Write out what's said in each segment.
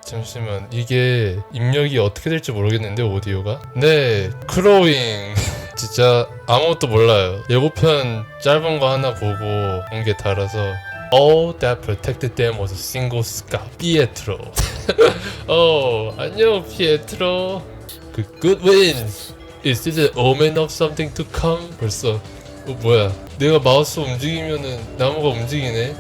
잠시만, 이게 입력이 어떻게 될지 모르겠는데 오디오가? 네, 크로잉. 진짜 아무것도 몰라요. 예고편 짧은 거 하나 보고 온 게 달아서. All that protected them was a single scar. 피에트로. 안녕 피에트로. 그 good winds. Is this an omen of something to come? 벌써 뭐야, 내가 마우스 움직이면은 나무가 움직이네.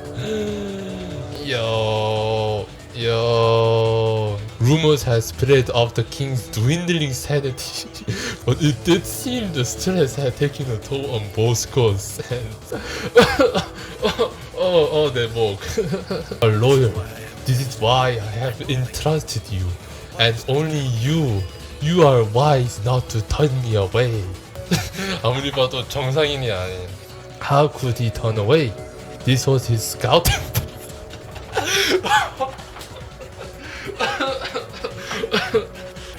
Rumors has spread of the king's dwindling sanity, but it did seem the stress had taken a toll on Bosco's hands. 내 목. A lawyer. This is why I have entrusted you, and only you. You are wise not to turn me away. 아무리 봐도 정상인이 아닌. How could he turn away? This was his scouting.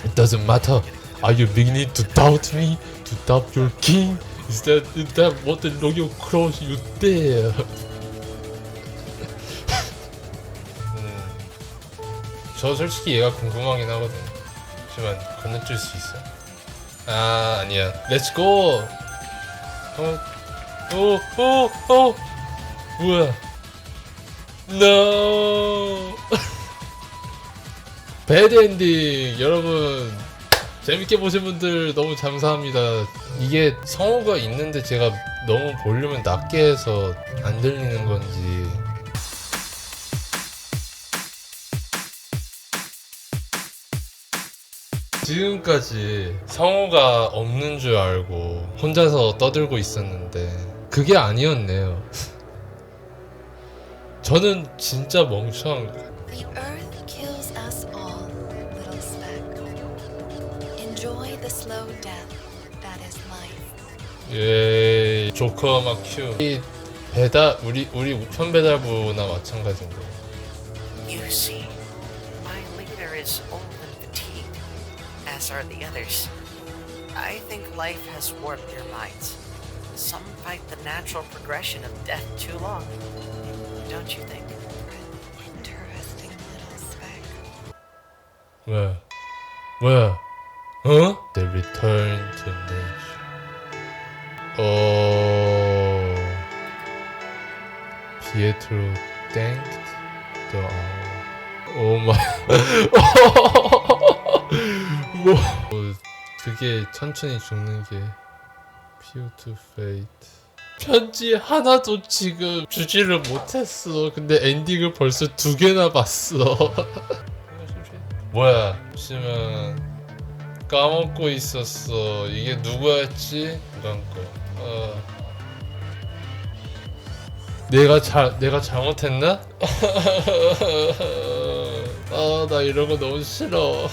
It doesn't matter. Are you beginning to doubt me? To doubt your king? Is that what the royal cross you dare? 저 솔직히 얘가 궁금하긴 하거든. 잠시만, 건너뛸 수 있어? 아니야. Let's go. 뭐야? No. 배드 엔딩. 여러분 재밌게 보신 분들 너무 감사합니다. 이게 성우가 있는데 제가 너무 볼륨을 낮게 해서 안 들리는 건지. 지금까지 성우가 없는 줄 알고 혼자서 떠들고 있었는데 그게 아니었네요. 저는 진짜 멍청한 거예요. The earth kills us all, little speck. Enjoy the slow death that is life. 예, 조커 막 큐. 이 배달 우리 우편 배달부나 마찬가지인데. You see, my leader is old and fatigued, as are the others. I think life has warped their minds. Some fight the natural progression of death too long. Don't you think? Interesting little speck. 뭐야? They return to nature. Pietro thanked the owl. Oh my. 뭐? 그게 천천히 죽는 게 Pure to fate. 편지 하나도 지금 주지를 못했어. 근데 엔딩을 벌써 2개나 봤어. 뭐야? 잠시만, 까먹고 있었어. 이게 누구였지? 이런 거. 내가 잘못했나? 나 이런 거 너무 싫어.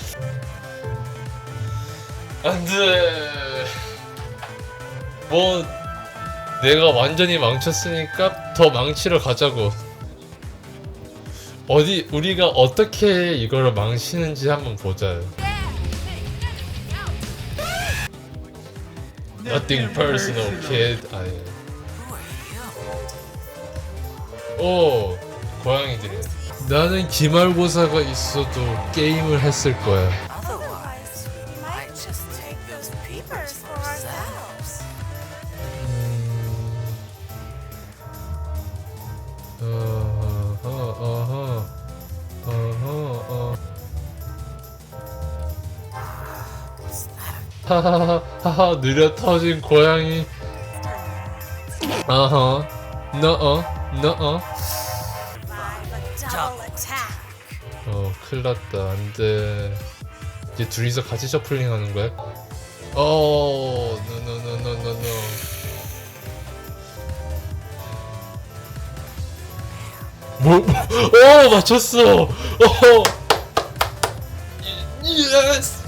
안 돼. 뭐, 내가 완전히 망쳤으니까 더 망치러 가자고. 우리가 어떻게 이걸 망치는지 한번 보자. Nothing personal, kid. 아니. 고양이들이야. 나는 기말고사가 있어도 게임을 했을 거야. Otherwise, we might just take those papers for ourselves. 하하하하, 느려 터진 고양이. 큰일났다. 안돼. 이제 둘이서 같이 셔플링 하는 거야? 노노노노노노. 맞췄어. 예스.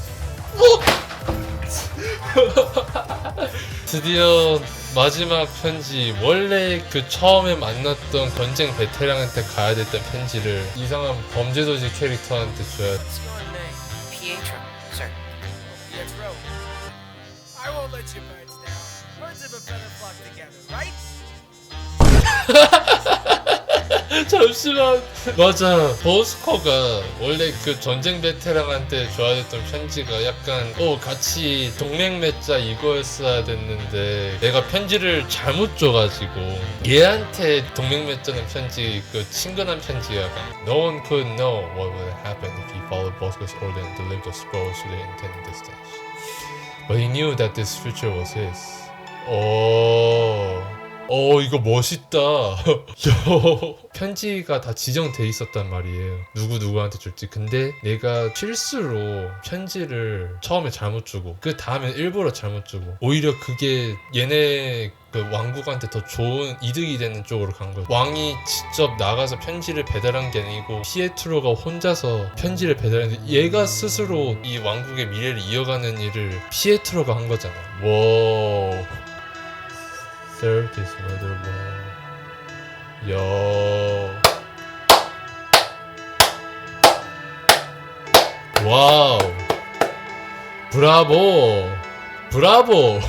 드디어 마지막 편지. 원래 그 처음에 만났던 전쟁 베테랑한테 가야 됐던 편지를 이상한 범죄도시 캐릭터한테 줘야 돼. What's your name? Pietro, sir. Pietro. I won't let you birds down. Birds of a feather flock together, right? 잠시만. 맞아. 보스커가 원래 그 전쟁 베테랑한테 줘야됐던 편지가 약간 같이 동맹 맺자 이거였어야 됐는데 내가 편지를 잘못 줘가지고 얘한테 동맹 맺자는 편지 그 친근한 편지가 No one could know what would happen if he followed Bosco's order and delivered the scrolls to the intended destination. But he knew that this future was his. 이거 멋있다. 편지가 다 지정돼 있었단 말이에요. 누구한테 줄지. 근데 내가 실수로 편지를 처음에 잘못 주고 그 다음에 일부러 잘못 주고 오히려 그게 얘네 그 왕국한테 더 좋은 이득이 되는 쪽으로 간 거예요. 왕이 직접 나가서 편지를 배달한 게 아니고 피에트로가 혼자서 편지를 배달했는데 얘가 스스로 이 왕국의 미래를 이어가는 일을 피에트로가 한 거잖아. 와. Third is murder one. 요. 와우. 브라보. 브라보.